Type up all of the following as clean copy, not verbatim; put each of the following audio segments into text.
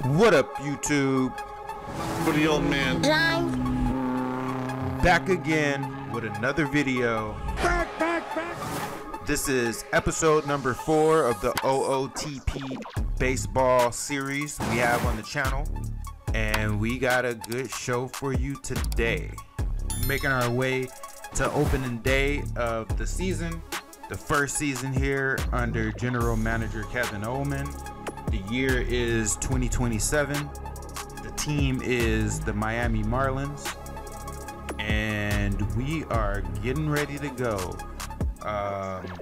What up, YouTube? For the old man. Back again with another video. Back. This is episode number 4 of the OOTP Baseball series we have on the channel. And we got a good show for you today. Making our way to opening day of the season. The first season here under General Manager Kevin Oleman. The year is 2027. The team is the Miami Marlins. And we are getting ready to go.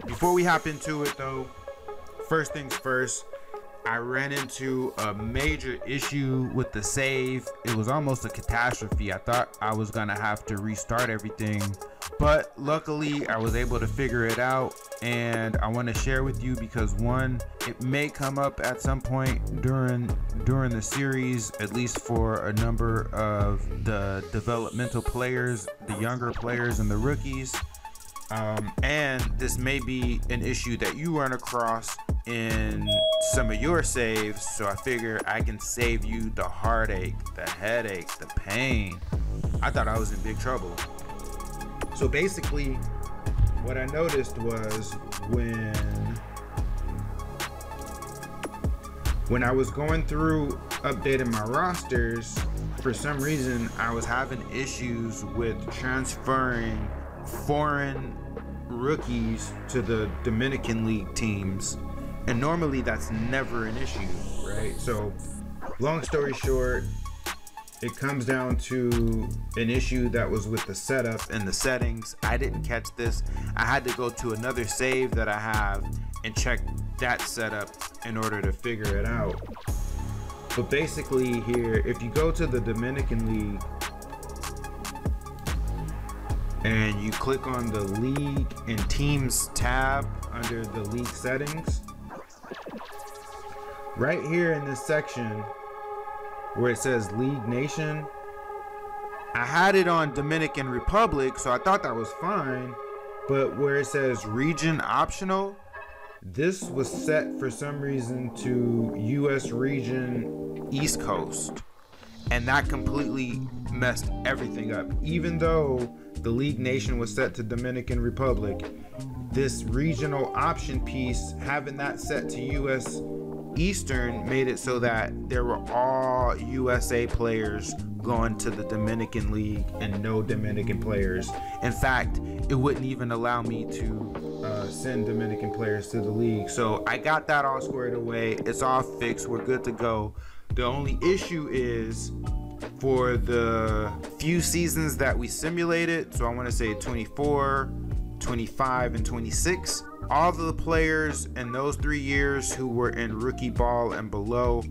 Before we hop into it though, first things first, I ran into a major issue with the save. It was almost a catastrophe. I thought I was gonna have to restart everything, but luckily I was able to figure it out, and I want to share with you because one, it may come up at some point during the series, at least for a number of the developmental players, the younger players and the rookies. And this may be an issue that you run across in some of your saves, so I figure I can save you the heartache, the headache, the pain. I thought I was in big trouble. So basically what I noticed was when I was going through updating my rosters, for some reason I was having issues with transferring foreign rookies to the Dominican League teams, and normally that's never an issue, right? So long story short, it comes down to an issue that was with the setup and the settings. I didn't catch this. I had to go to another save that I have and check that setup in order to figure it out. But basically here, if you go to the Dominican League and you click on the League and Teams tab under the league settings, right here in this section where it says League Nation, I had it on Dominican Republic, so I thought that was fine, but where it says region optional, this was set for some reason to US region East Coast, and that completely messed everything up. Even though the League Nation was set to Dominican Republic, this regional option piece, having that set to US Eastern, made it so that there were all USA players going to the Dominican League and no Dominican players. In fact, it wouldn't even allow me to send Dominican players to the league. So I got that all squared away. It's all fixed. We're good to go. The only issue is for the few seasons that we simulated, so I want to say 24, 25, and 26, all of the players in those 3 years who were in rookie ball and below,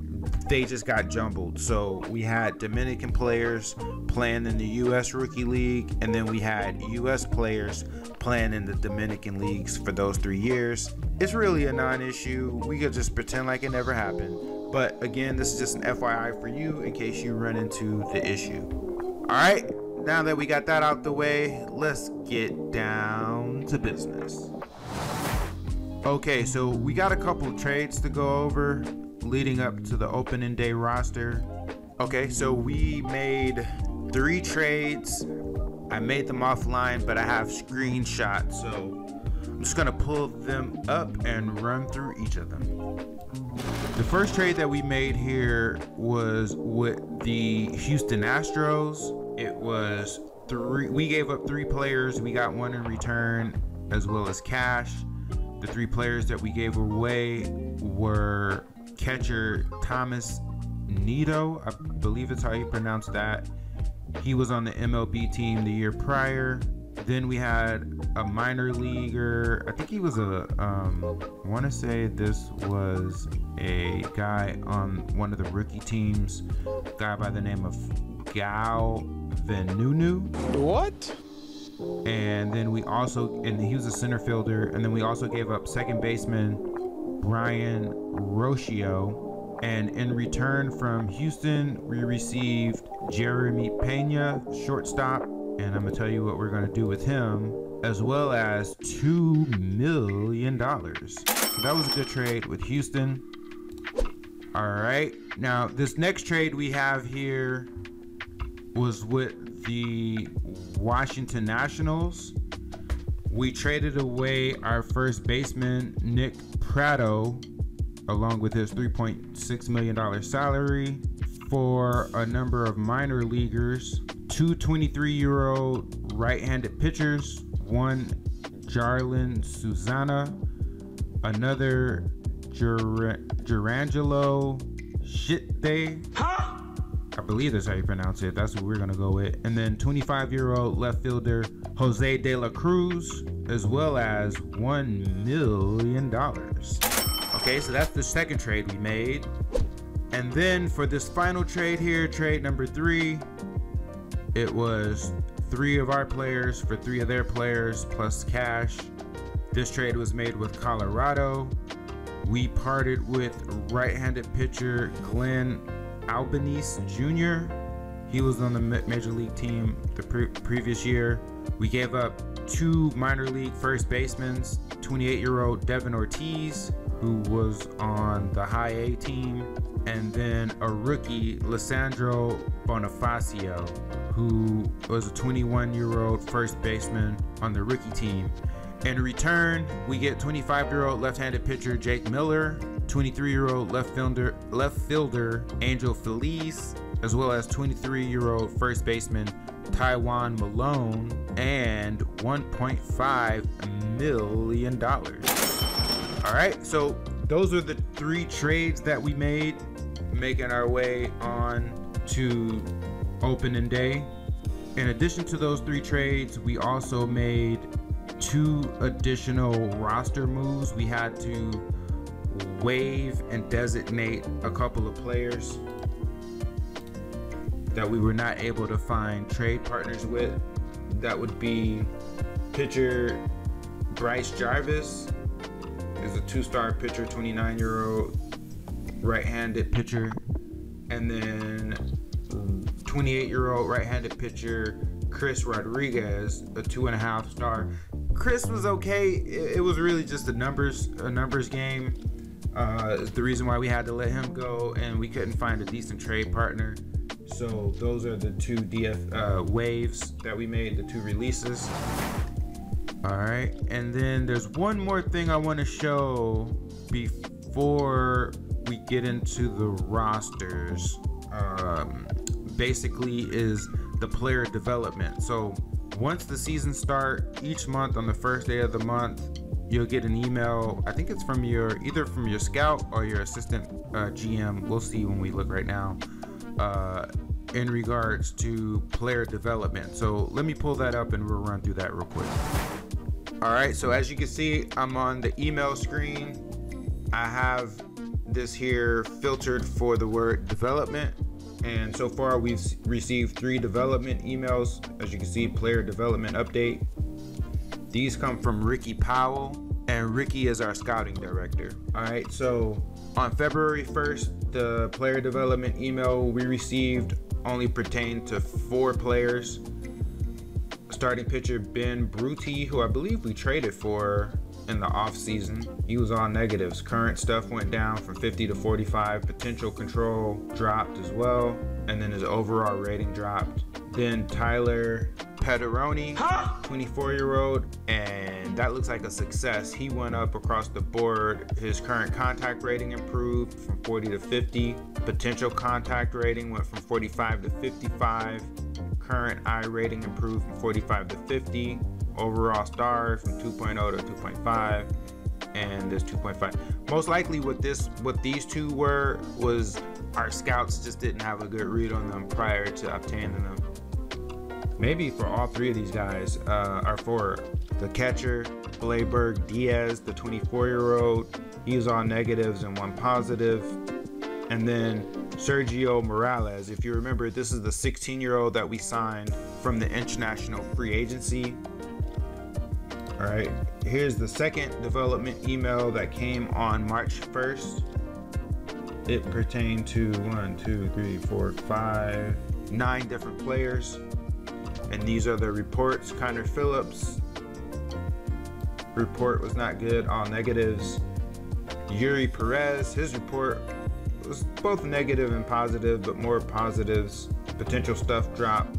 they just got jumbled. So we had Dominican players playing in the US Rookie League, and then we had US players playing in the Dominican leagues for those 3 years. It's really a non-issue. We could just pretend like it never happened. But again, this is just an FYI for you in case you run into the issue. All right, now that we got that out the way, let's get down to business. Okay, so we got a couple trades to go over leading up to the opening day roster. Okay, so we made 3 trades. I made them offline, but I have screenshots, so I'm just gonna pull them up and run through each of them. The first trade that we made here was with the Houston Astros. It was 3, we gave up 3 players, we got 1 in return as well as cash. The 3 players that we gave away were catcher Thomas Nido, I believe that's how you pronounce that. He was on the MLB team the year prior. Then we had a minor leaguer. I think he was I want to say this was a guy on one of the rookie teams, a guy by the name of Gal Venunu. What? And then we also, and he was a center fielder. And then we also gave up second baseman Brian Rocio. And in return from Houston, we received Jeremy Pena, shortstop. And I'm gonna tell you what we're gonna do with him, as well as $2 million. So that was a good trade with Houston. All right. Now, this next trade we have here was with the Washington Nationals. We traded away our first baseman, Nick Pratto, along with his $3.6 million salary, for a number of minor leaguers, two 23-year-old right-handed pitchers, one Jarlin Susana, another Gerangelo Shitte. I believe that's how you pronounce it. That's what we're gonna go with. And then 25-year-old left fielder Jose De La Cruz, as well as $1 million. Okay, so that's the second trade we made. And then for this final trade here, trade number 3, it was 3 of our players for 3 of their players plus cash. This trade was made with Colorado. We parted with right-handed pitcher Glenn Albanese Jr. He was on the Major League team the previous year. We gave up 2 minor league first basemen, 28-year-old Devin Ortiz, who was on the high A team, and then a rookie, Lissandro Bonifacio, who was a 21-year-old first baseman on the rookie team. In return, we get 25-year-old left-handed pitcher Jake Miller, 23-year-old left fielder Angel Feliz, as well as 23-year-old first baseman Taiwan Malone, and $1.5 million. All right, so those are the 3 trades that we made, making our way on to opening day. In addition to those 3 trades, we also made 2 additional roster moves. We had to waive and designate a couple of players that we were not able to find trade partners with. That would be pitcher Bryce Jarvis, is a 2-star pitcher, 29-year-old right-handed pitcher, and then 28-year-old right-handed pitcher Chris Rodriguez, a 2.5-star. Chris was okay. It was really just a numbers game. It's the reason why we had to let him go, and we couldn't find a decent trade partner. So those are the 2 waves that we made, the 2 releases. All right, and then there's one more thing I want to show before we get into the rosters. Basically is the player development. So once the season starts, each month on the first day of the month, you'll get an email. I think it's from either from your scout or your assistant GM. We'll see when we look right now. In regards to player development. So let me pull that up and we'll run through that real quick. All right, so as you can see, I'm on the email screen. I have this here filtered for the word development. And so far we've received 3 development emails. As you can see, player development update. These come from Ricky Powell, and Ricky is our scouting director. All right, so on February 1st, the player development email we received only pertained to 4 players. Starting pitcher Ben Brutti, who I believe we traded for in the off season. He was on negatives. Current stuff went down from 50 to 45. Potential control dropped as well, and then his overall rating dropped. Then Tyler Pederoni, 24-year-old, and that looks like a success. He went up across the board. His current contact rating improved from 40 to 50. Potential contact rating went from 45 to 55. Current I rating improved from 45 to 50. Overall star from 2.0 to 2.5, and this 2.5. Most likely what these 2 were was our scouts just didn't have a good read on them prior to obtaining them. Maybe for all 3 of these guys, are for the catcher Blayberg Diaz, the 24-year-old. He was on negatives and 1 positive. And then Sergio Morales, if you remember, this is the 16-year-old that we signed from the international free agency. All right, here's the second development email that came on March 1st. It pertained to 9 different players. And these are the reports. Connor Phillips, report was not good, all negatives. Yuri Perez, his report was both negative and positive, but more positives. Potential stuff dropped.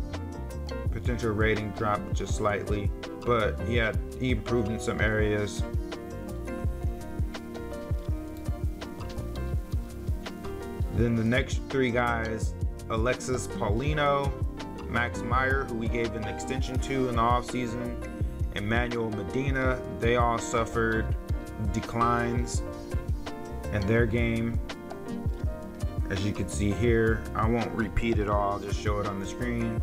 Potential rating dropped just slightly, but yeah, he improved in some areas. Then the next three guys, Alexis Paulino, Max Meyer, who we gave an extension to in the offseason, Emmanuel Medina, they all suffered declines in their game. As you can see here, I won't repeat it all, I'll just show it on the screen.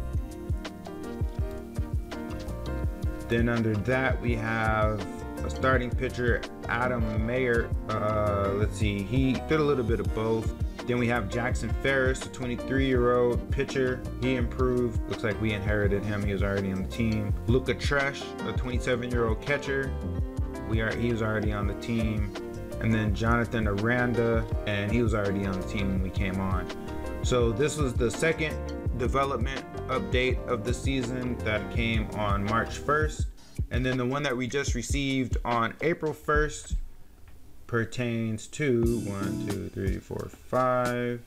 Then under that, we have a starting pitcher, Adam Mayer. Let's see, he did a little bit of both. Then we have Jackson Ferris, a 23-year-old pitcher. He improved. Looks like we inherited him. He was already on the team. Luca Tresh, a 27-year-old catcher. He was already on the team. And then Jonathan Aranda, and he was already on the team when we came on. So this was the second development update of the season that came on March 1st. And then the one that we just received on April 1st pertains to 1, 2, 3, 4, 5.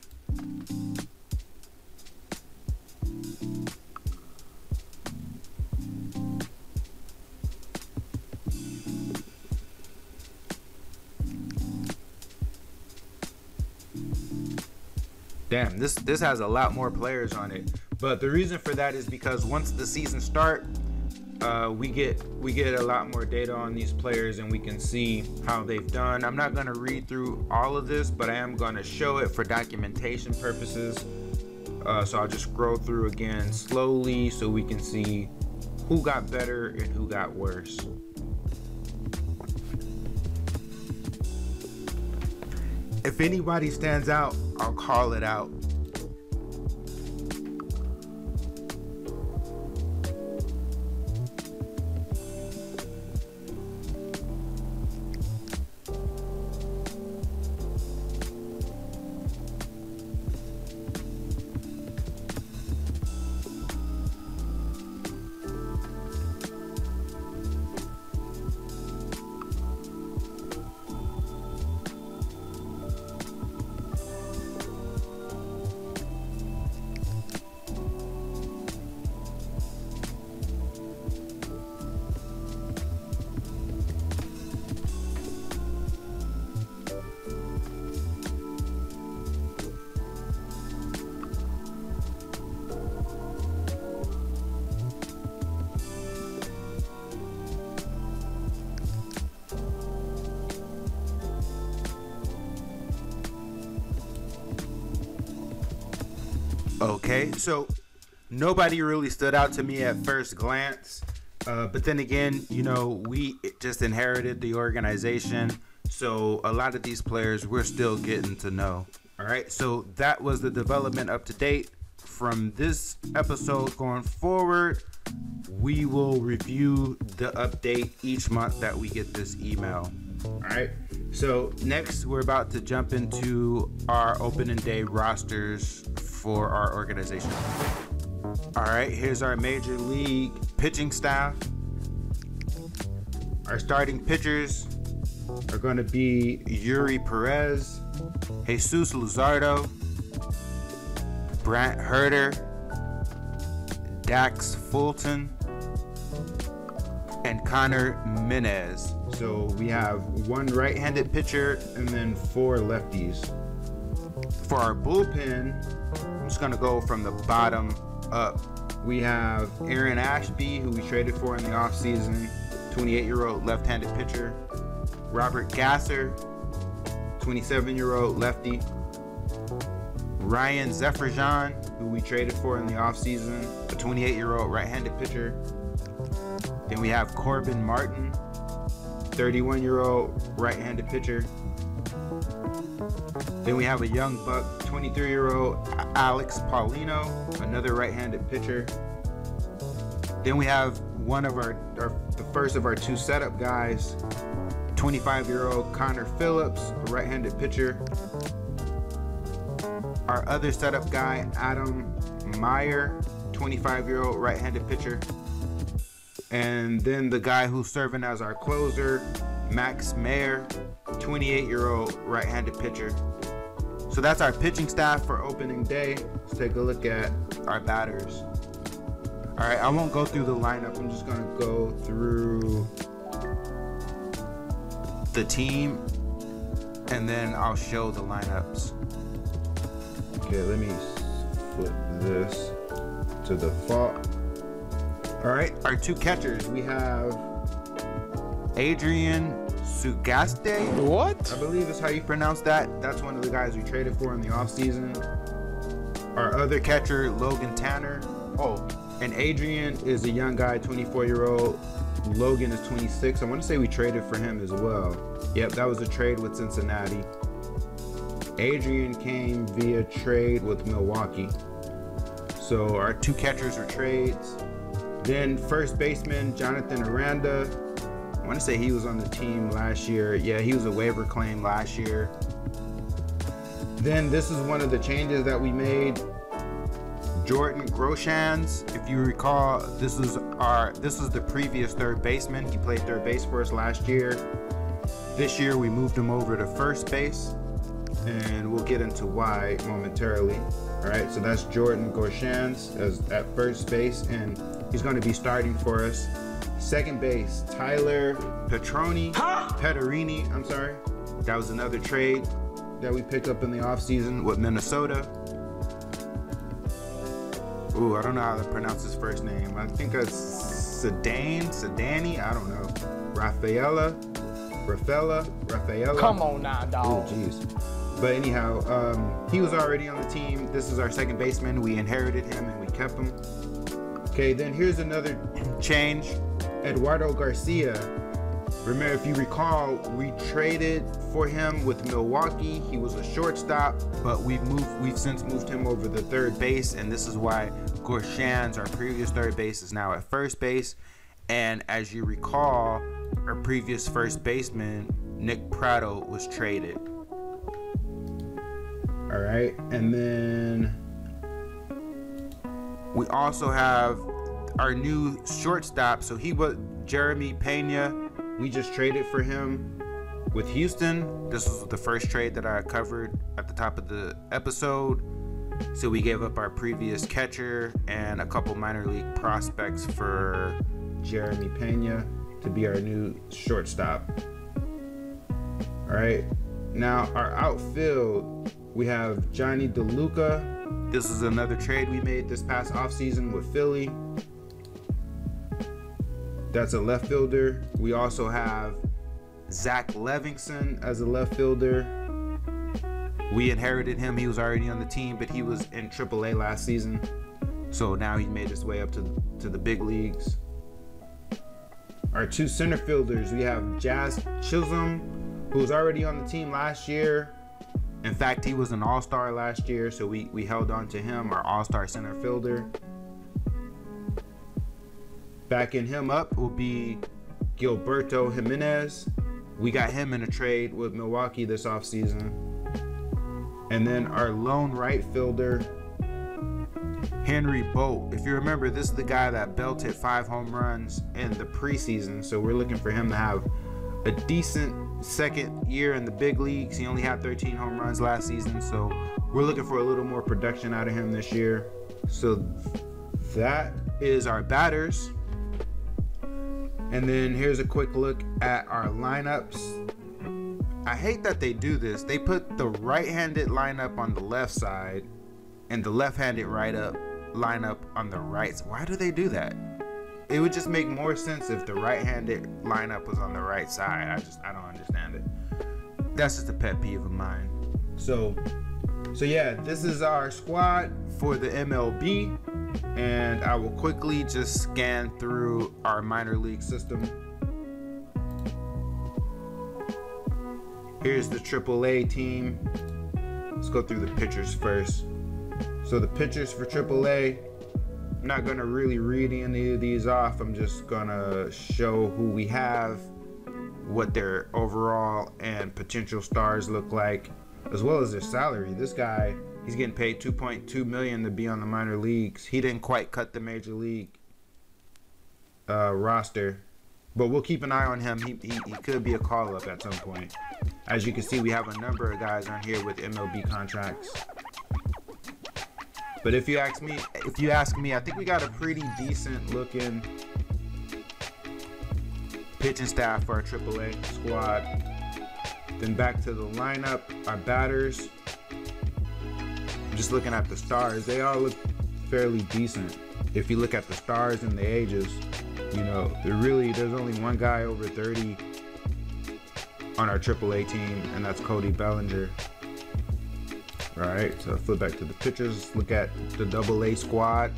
Damn, this has a lot more players on it. But the reason for that is because once the season starts, we get a lot more data on these players and we can see how they've done. I'm not going to read through all of this, but I am going to show it for documentation purposes. So I'll just scroll through again slowly so we can see who got better and who got worse. If anybody stands out, I'll call it out. Okay, so nobody really stood out to me at first glance, but then again, you know, we just inherited the organization, so a lot of these players we're still getting to know. All right, so that was the development up to date. From this episode going forward, we will review the update each month that we get this email. All right, so next we're about to jump into our opening day rosters for our organization. All right, here's our major league pitching staff. Our starting pitchers are going to be Yuri Perez, Jesus Luzardo, Brant Herter, Dax Fulton, and Connor Menez. So we have one right-handed pitcher and then 4 lefties. For our bullpen, I'm just gonna go from the bottom up. We have Aaron Ashby, who we traded for in the offseason, 28-year-old left-handed pitcher. Robert Gasser, 27-year-old lefty. Ryan Zefferjan, who we traded for in the offseason, a 28-year-old right-handed pitcher. Then we have Corbin Martin, 31-year-old right-handed pitcher. Then we have a young buck, 23-year-old Alex Paulino, another right-handed pitcher. Then we have one of the first of our 2 setup guys, 25-year-old Connor Phillips, a right-handed pitcher. Our other setup guy, Adam Meyer, 25-year-old right-handed pitcher. And then the guy who's serving as our closer, Max Meyer, 28-year-old right-handed pitcher. So that's our pitching staff for opening day. Let's take a look at our batters. All right, I won't go through the lineup. I'm just gonna go through the team and then I'll show the lineups. Okay, let me flip this to default. All right, our two catchers, we have Adrian Sugaste. What? I believe is how you pronounce that. That's one of the guys we traded for in the offseason. Our other catcher, Logan Tanner. Oh, and Adrian is a young guy, 24-year-old. Logan is 26. I want to say we traded for him as well. Yep, that was a trade with Cincinnati. Adrian came via trade with Milwaukee. So our two catchers are trades. Then first baseman, Jonathan Aranda. I want to say he was on the team last year. Yeah, he was a waiver claim last year. Then this is one of the changes that we made. Jordan Groshans, if you recall, this is the previous third baseman. He played third base for us last year. This year we moved him over to first base, and we'll get into why momentarily. All right, so that's Jordan Groshans at first base, and he's going to be starting for us. Second base, Tyler Petterini, I'm sorry. That was another trade that we picked up in the offseason with Minnesota. Ooh, I don't know how to pronounce his first name. I think it's Sedani, I don't know. Rafaela. Come on now, dog. Oh, jeez. But anyhow, he was already on the team. This is our second baseman. We inherited him and we kept him. Okay, then here's another change. Eduardo Garcia. Remember, if you recall, we traded for him with Milwaukee. He was a shortstop, but we've since moved him over to third base, and this is why Gorshans, our previous third base, is now at first base. And as you recall, our previous first baseman, Nick Pratto, was traded. All right, and then we also have our new shortstop. So he was Jeremy Pena. We just traded for him with Houston. This was the first trade that I covered at the top of the episode. So we gave up our previous catcher and a couple minor league prospects for Jeremy Pena to be our new shortstop. All right, now our outfield, we have Johnny DeLuca. This is another trade we made this past offseason with Philly. That's a left fielder. We also have Zach Levinson as a left fielder. We inherited him. He was already on the team, but he was in AAA last season. So now he made his way up to the big leagues. Our two center fielders, we have Jazz Chisholm, who was already on the team last year. In fact, he was an all-star last year, so we held on to him, our all-star center fielder. Backing him up will be Gilberto Jimenez. We got him in a trade with Milwaukee this offseason. And then our lone right fielder, Henry Bolt. If you remember, this is the guy that belted 5 home runs in the preseason. So we're looking for him to have a decent second year in the big leagues. He only had 13 home runs last season. So we're looking for a little more production out of him this year. So that is our batters. And then here's a quick look at our lineups. I hate that they do this. They put the right-handed lineup on the left side and the left-handed lineup on the right. Why do they do that? It would just make more sense if the right-handed lineup was on the right side. I don't understand it. That's just a pet peeve of mine. So yeah, this is our squad for the MLB. And I will quickly just scan through our minor league system. Here's the AAA team. Let's go through the pitchers first. So the pitchers for AAA, I'm not gonna really read any of these off. I'm just gonna show who we have, what their overall and potential stars look like, as well as their salary. This guy, he's getting paid $2.2 million to be on the minor leagues. He didn't quite cut the major league roster. But we'll keep an eye on him. He could be a call-up at some point. As you can see, we have a number of guys on here with MLB contracts. But if you ask me, I think we got a pretty decent looking pitching staff for our AAA squad. Then back to the lineup, our batters. Just looking at the stars, they all look fairly decent. If you look at the stars and the ages, you know, there's only one guy over 30 on our AAA team, and that's Cody Bellinger. All right, so flip back to the pitchers, look at the AA squad.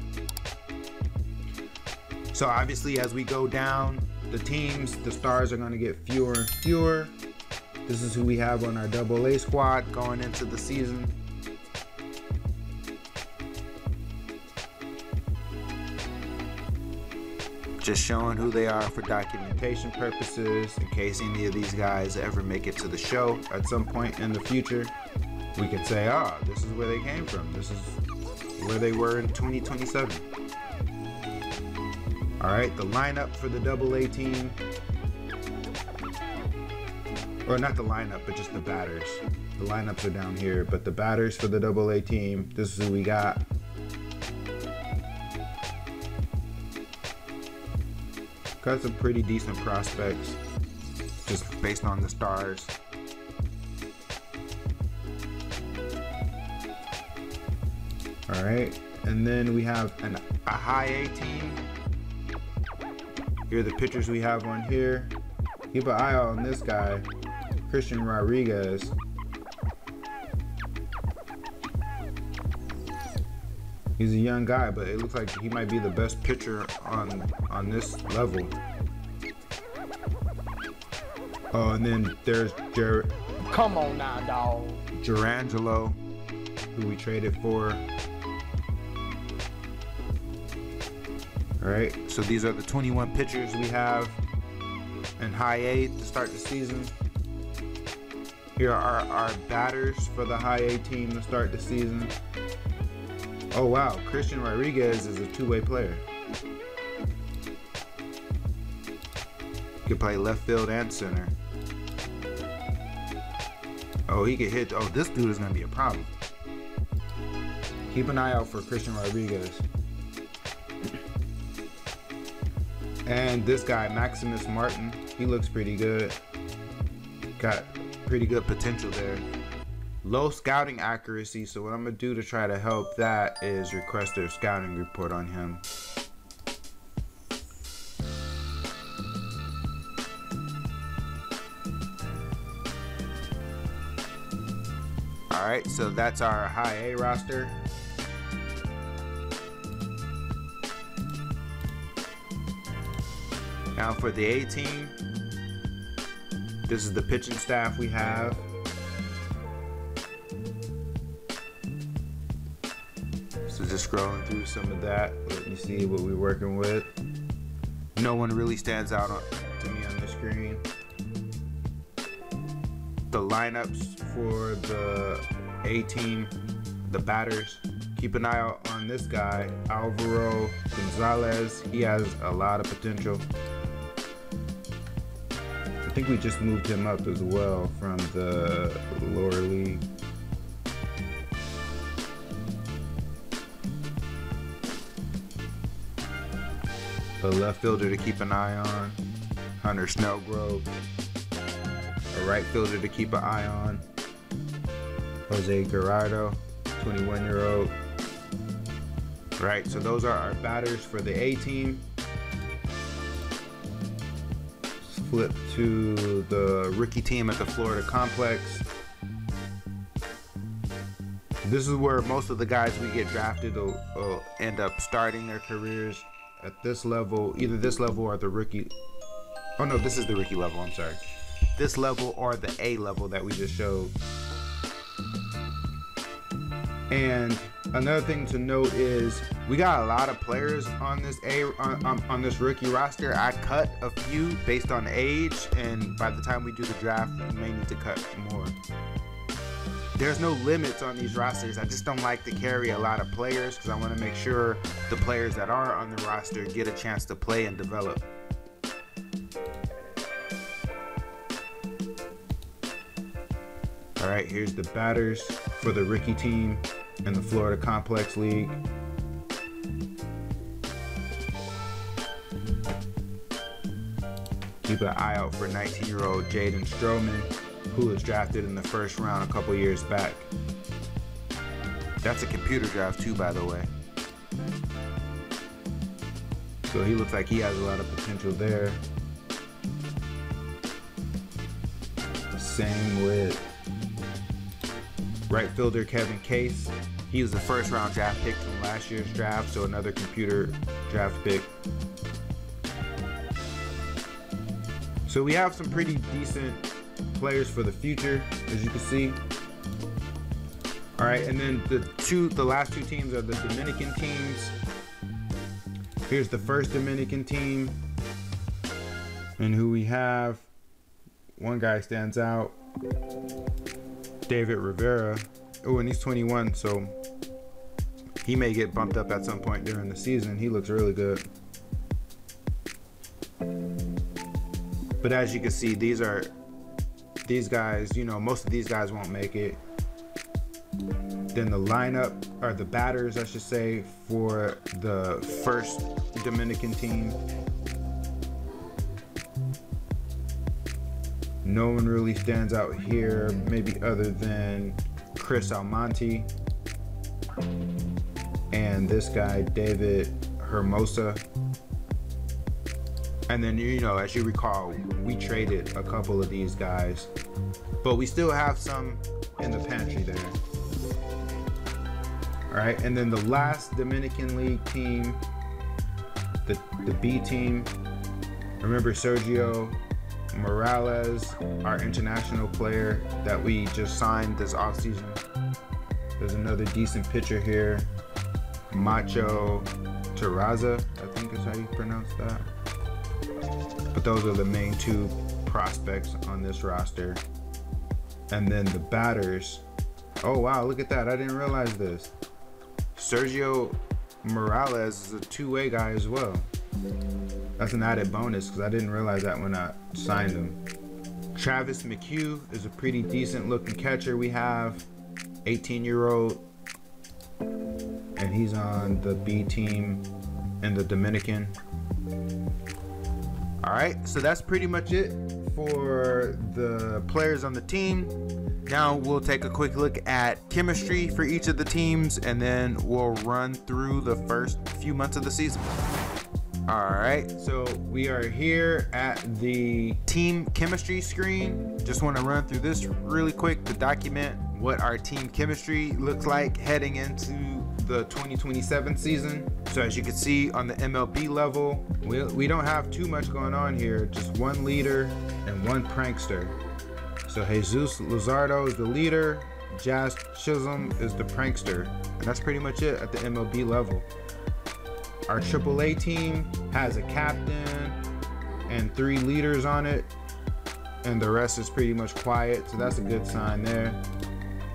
So obviously as we go down the teams, the stars are gonna get fewer and fewer. This is who we have on our AA squad going into the season. Just showing who they are for documentation purposes, in case any of these guys ever make it to the show at some point in the future. We could say, oh, this is where they came from. This is where they were in 2027. All right, the lineup for the AA team, or not the lineup, but just the batters. The lineups are down here, but the batters for the AA team, this is who we got. Got some pretty decent prospects, just based on the stars. All right, and then we have a high A team. Here are the pitchers we have on here. Keep an eye out on this guy, Christian Rodriguez. He's a young guy, but it looks like he might be the best pitcher on this level. Oh, and then there's Come on now, dog. Gerangelo, who we traded for. All right, so these are the 21 pitchers we have in high A to start the season. Here are our batters for the high A team to start the season. Oh wow, Christian Rodriguez is a two-way player. He can play left field and center. Oh, he can hit. Oh, this dude is gonna be a problem. Keep an eye out for Christian Rodriguez. And this guy, Maximus Martin, he looks pretty good. Got pretty good potential there. Low scouting accuracy, so what I'm gonna do to try to help that is request a scouting report on him. All right, so that's our high A roster. Now for the A team, this is the pitching staff we have. So just scrolling through some of that, let me see what we're working with. No one really stands out to me on the screen. The lineups for the A team, the batters. Keep an eye out on this guy, Alvaro Gonzalez. He has a lot of potential. I think we just moved him up as well from the lower league. A left fielder to keep an eye on, Hunter Snellgrove. A right fielder to keep an eye on, Jose Gerardo, 21-year-old. Right, so those are our batters for the A team. Let's flip to the rookie team at the Florida Complex. This is where most of the guys we get drafted will end up starting their careers at this level, either this level or the rookie. Oh no, this is the rookie level, I'm sorry. This level or the A level that we just showed. And another thing to note is we got a lot of players on this on this rookie roster. I cut a few based on age, and by the time we do the draft, we may need to cut more. There's no limits on these rosters. I just don't like to carry a lot of players because I want to make sure the players that are on the roster get a chance to play and develop. All right, here's the batters for the rookie team in the Florida Complex League. Keep an eye out for 19-year-old Jaden Stroman, who was drafted in the first round a couple years back. That's a computer draft too, by the way. So he looks like he has a lot of potential there. Same with right fielder Kevin Case. He was the first round draft pick from last year's draft, so another computer draft pick. So we have some pretty decent players for the future, as you can see. All right, and then the last two teams are the Dominican teams. Here's the first Dominican team, and who we have. One guy stands out, David Rivera. Oh, and he's 21, so he may get bumped up at some point during the season. He looks really good. But as you can see, these guys, you know, most of these guys won't make it. Then the lineup, or the batters, I should say, for the first Dominican team. No one really stands out here, maybe other than Chris Almonte and this guy, David Hermosa. And then, you know, as you recall, we traded a couple of these guys, but we still have some in the pantry there. All right, and then the last Dominican League team, the B team. Remember Sergio Morales, our international player that we just signed this offseason. There's another decent pitcher here, Macho Terraza, I think is how you pronounce that. But those are the main two prospects on this roster. And then the batters. Oh wow, look at that. I didn't realize this. Sergio Morales is a two-way guy as well. That's an added bonus because I didn't realize that when I signed him. Travis McHugh is a pretty decent looking catcher we have. 18-year-old. And he's on the B team in the Dominican. All right, so that's pretty much it for the players on the team. Now we'll take a quick look at chemistry for each of the teams, and then we'll run through the first few months of the season. All right, so we are here at the team chemistry screen. Just want to run through this really quick to document what our team chemistry looks like heading into the 2027 season. So as you can see on the MLB level, we don't have too much going on here, just one leader and one prankster. So Jesus Luzardo is the leader, Jazz Chisholm is the prankster, and that's pretty much it at the MLB level. Our AAA team has a captain and 3 leaders on it, and the rest is pretty much quiet, so that's a good sign there.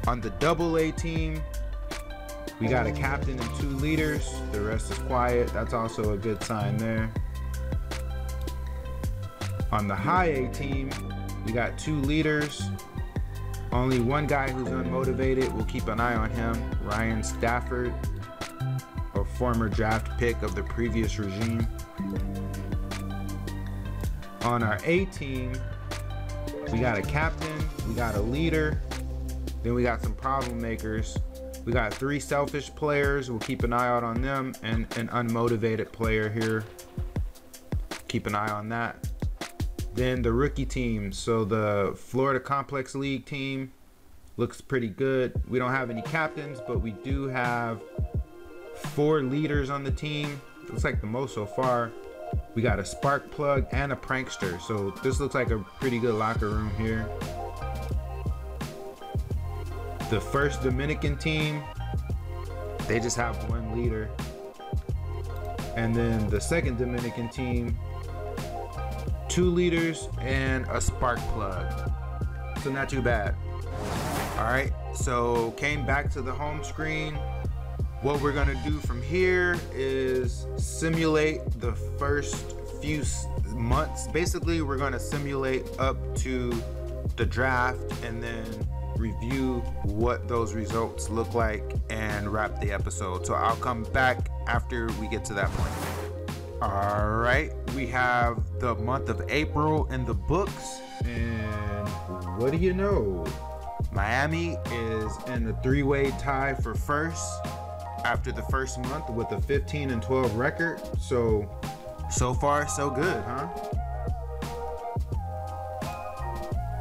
On the AA team, we got a captain and 2 leaders, the rest is quiet, that's also a good sign there. On the High A team, we got 2 leaders, only one guy who's unmotivated. We'll keep an eye on him, Ryan Stafford, a former draft pick of the previous regime. On our A team, we got a captain, we got a leader, then we got some problem makers. We got 3 selfish players, we'll keep an eye out on them, and an unmotivated player here. Keep an eye on that. Then the rookie team, so the Florida Complex League team looks pretty good. We don't have any captains, but we do have 4 leaders on the team. Looks like the most so far. We got a spark plug and a prankster, so this looks like a pretty good locker room here. The first Dominican team, they just have 1 leader. And then the second Dominican team, 2 leaders and a spark plug, so not too bad. All right, so came back to the home screen. What we're gonna do from here is simulate the first few months. Basically, we're gonna simulate up to the draft and then review what those results look like and wrap the episode. So I'll come back after we get to that point. All right, we have the month of April in the books, and what do you know? Miami is in the three-way tie for first after the first month with a 15-12 record. So far, so good, huh?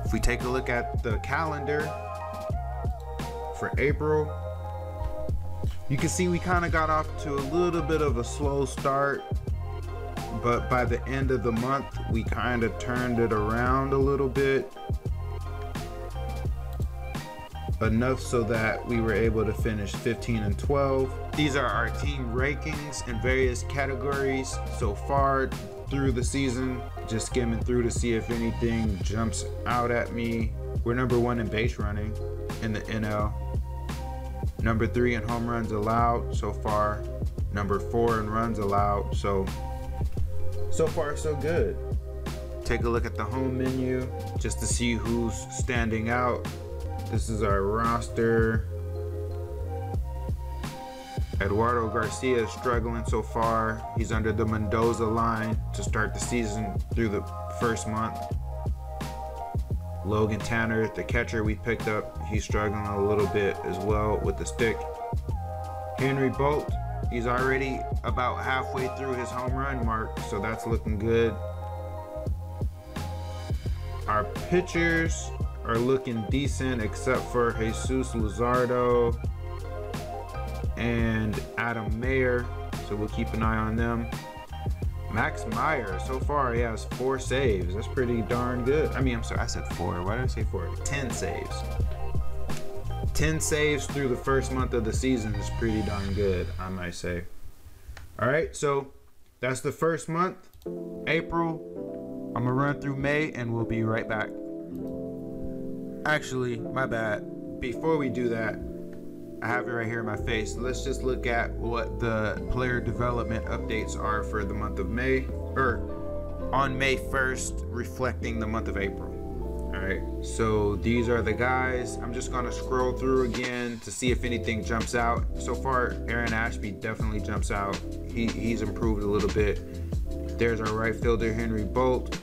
If we take a look at the calendar for April, you can see we kind of got off to a little bit of a slow start, but by the end of the month, we kind of turned it around a little bit. Enough so that we were able to finish 15-12. These are our team rankings in various categories so far through the season. Just skimming through to see if anything jumps out at me. We're number 1 in base running in the NL. Number 3 in home runs allowed so far. Number 4 in runs allowed. So far so good. Take a look at the home menu just to see who's standing out. This is our roster. Eduardo Garcia is struggling so far. He's under the Mendoza line to start the season through the first month. Logan Tanner, the catcher we picked up, he's struggling a little bit as well with the stick. Henry Bolt, he's already about halfway through his home run mark, so that's looking good. Our pitchers are looking decent except for Jesus Luzardo and Adam Mayer, so we'll keep an eye on them. Max Meyer, so far he has 4 saves. That's pretty darn good. I mean, I'm sorry, I said 4. Why did I say 4? 10 saves. 10 saves through the first month of the season is pretty darn good, I might say. All right, so that's the first month, April. I'm gonna run through May and we'll be right back. Actually, my bad. Before we do that, I have it right here in my face. Let's just look at what the player development updates are for the month of May, or on May 1st, reflecting the month of April. All right, so these are the guys. I'm just gonna scroll through again to see if anything jumps out. So far, Aaron Ashby definitely jumps out. He's improved a little bit. There's our right fielder, Henry Bolt,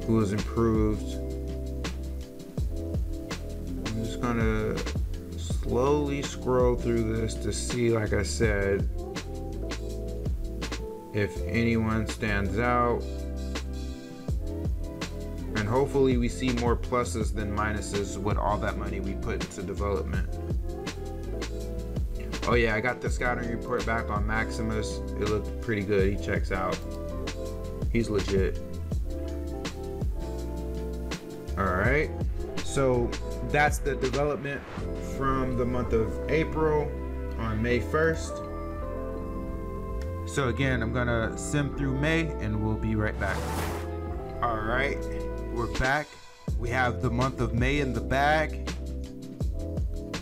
who has improved. I'm just gonna slowly scroll through this to see, like I said, if anyone stands out. And hopefully we see more pluses than minuses with all that money we put into development. Oh yeah, I got the scouting report back on Maximus. It looked pretty good. He checks out. He's legit. All right, so that's the development from the month of April on May 1st. So again, I'm gonna sim through May and we'll be right back. All right, we're back. We have the month of May in the bag.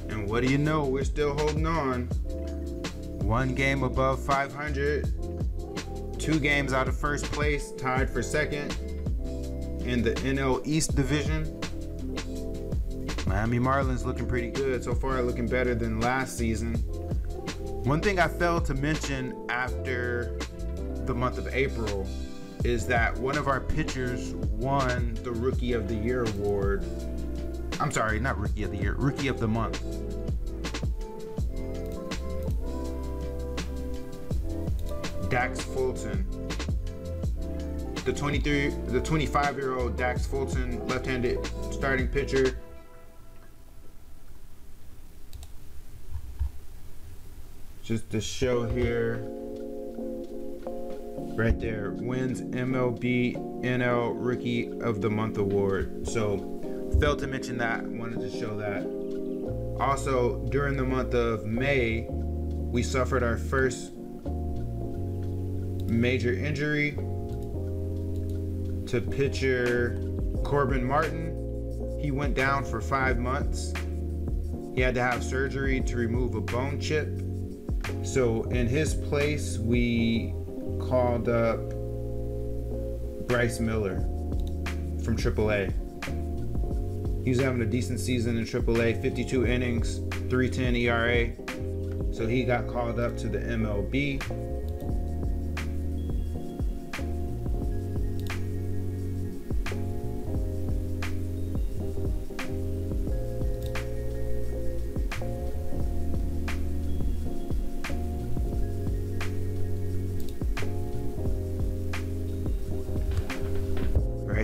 And what do you know, we're still holding on. 1 game above 500, 2 games out of first place, tied for second in the NL East division. Miami Marlins looking pretty good so far, looking better than last season. One thing I failed to mention after the month of April is that one of our pitchers won the Rookie of the Year award. I'm sorry, not Rookie of the Year, Rookie of the Month. Dax Fulton. The 25-year-old Dax Fulton, left-handed starting pitcher. Just to show here, right there, wins MLB NL Rookie of the Month award. So, failed to mention that, wanted to show that. Also, during the month of May, we suffered our first major injury to pitcher Corbin Martin. He went down for 5 months. He had to have surgery to remove a bone chip. So in his place, we called up Bryce Miller from AAA. He was having a decent season in AAA, 52 innings, 3.10 ERA. So he got called up to the MLB.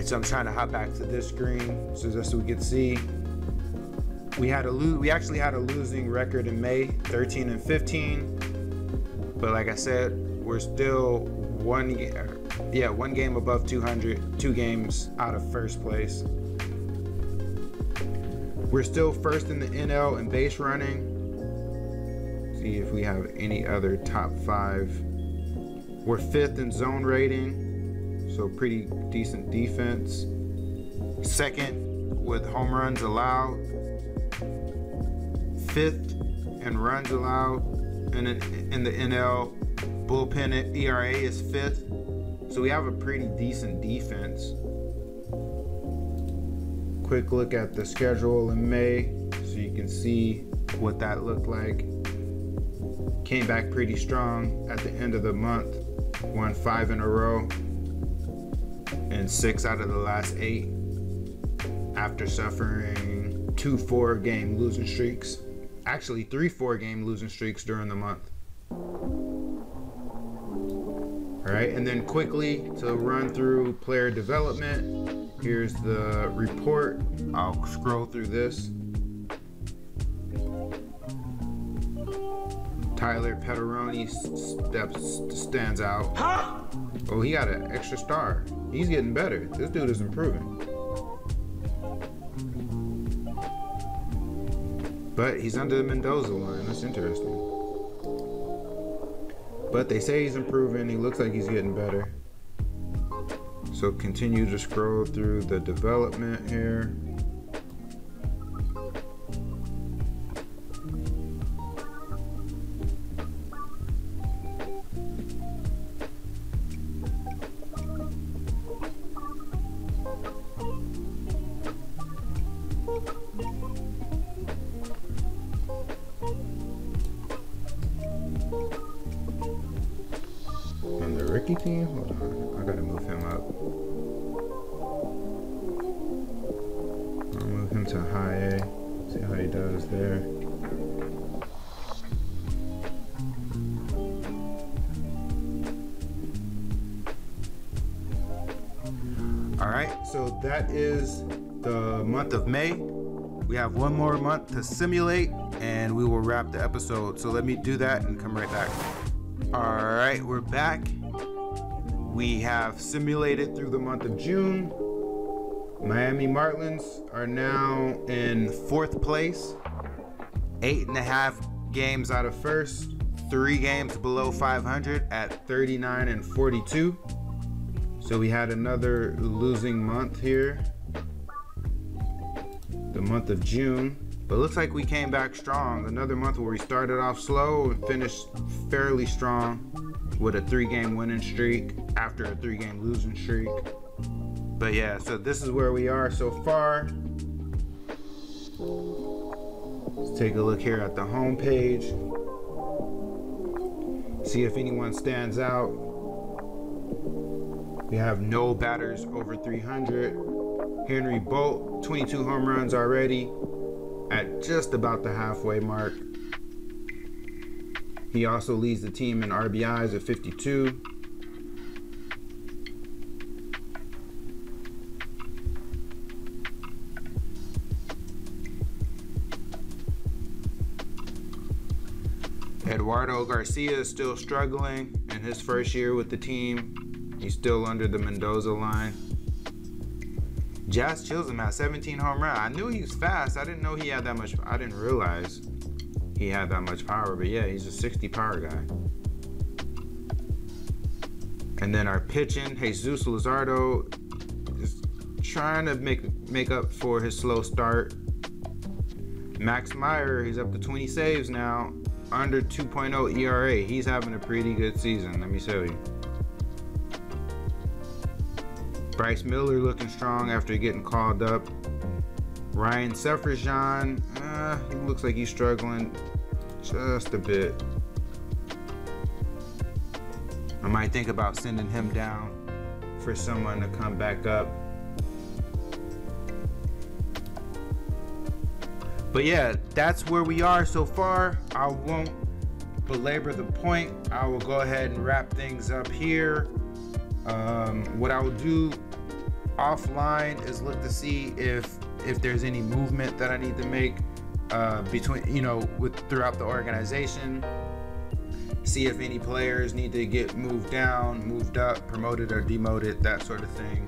So I'm trying to hop back to this screen so just so we can see. We actually had a losing record in May, 13-15. But like I said, we're still one game above 200, 2 games out of first place. We're still first in the NL in base running. See if we have any other top 5. We're 5th in zone rating. So pretty decent defense. 2nd with home runs allowed. 5th in runs allowed. And in the NL, bullpen ERA is 5th. So we have a pretty decent defense. Quick look at the schedule in May so you can see what that looked like. Came back pretty strong at the end of the month. Won 5 in a row. And 6 out of the last 8 after suffering 2 4-game losing streaks. Actually 3 4-game losing streaks during the month. All right, and then quickly to run through player development. Here's the report. I'll scroll through this. Tyler Petteroni stands out. Oh, he got an extra star. He's getting better. This dude is improving. But he's under the Mendoza line. That's interesting. But they say he's improving. He looks like he's getting better. So continue to scroll through the development here. Rookie team? Hold on, I gotta move him up. I'll move him to high A. See how he does there. All right, so that is the month of May. We have one more month to simulate and we will wrap the episode. So let me do that and come right back. All right, we're back. We have simulated through the month of June. Miami Marlins are now in 4th place, 8.5 games out of first, 3 games below 500 at 39-42. So we had another losing month here, the month of June. But it looks like we came back strong. Another month where we started off slow and finished fairly strong with a 3-game winning streak after a 3-game losing streak. But yeah, so this is where we are so far. Let's take a look here at the home page. See if anyone stands out. We have no batters over 300. Henry Bolt, 22 home runs already at just about the halfway mark. He also leads the team in RBIs at 52. Eduardo Garcia is still struggling in his first year with the team. He's still under the Mendoza line. Jazz Chisholm has 17 home runs. I knew he was fast. I didn't know he had that much. I didn't realize he had that much power, but yeah, he's a 60 power guy. And then our pitching, Jesus Luzardo is trying to make up for his slow start. Max Meyer, he's up to 20 saves now, under 2.0 ERA. He's having a pretty good season, let me show you. Bryce Miller looking strong after getting called up. Ryan Seferian, he looks like he's struggling just a bit. I might think about sending him down for someone to come back up. But yeah, that's where we are so far. I won't belabor the point. I will go ahead and wrap things up here. What I will do offline is look to see if there's any movement that I need to make between, throughout the organization. See if any players need to get moved down, moved up, promoted or demoted, that sort of thing.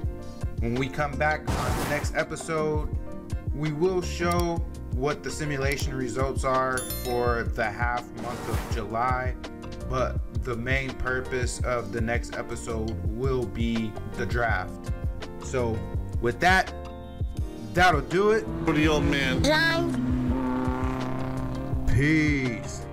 When we come back on the next episode, we will show what the simulation results are for the half month of July, but the main purpose of the next episode will be the draft. So with that, that'll do it For the old man. Peace.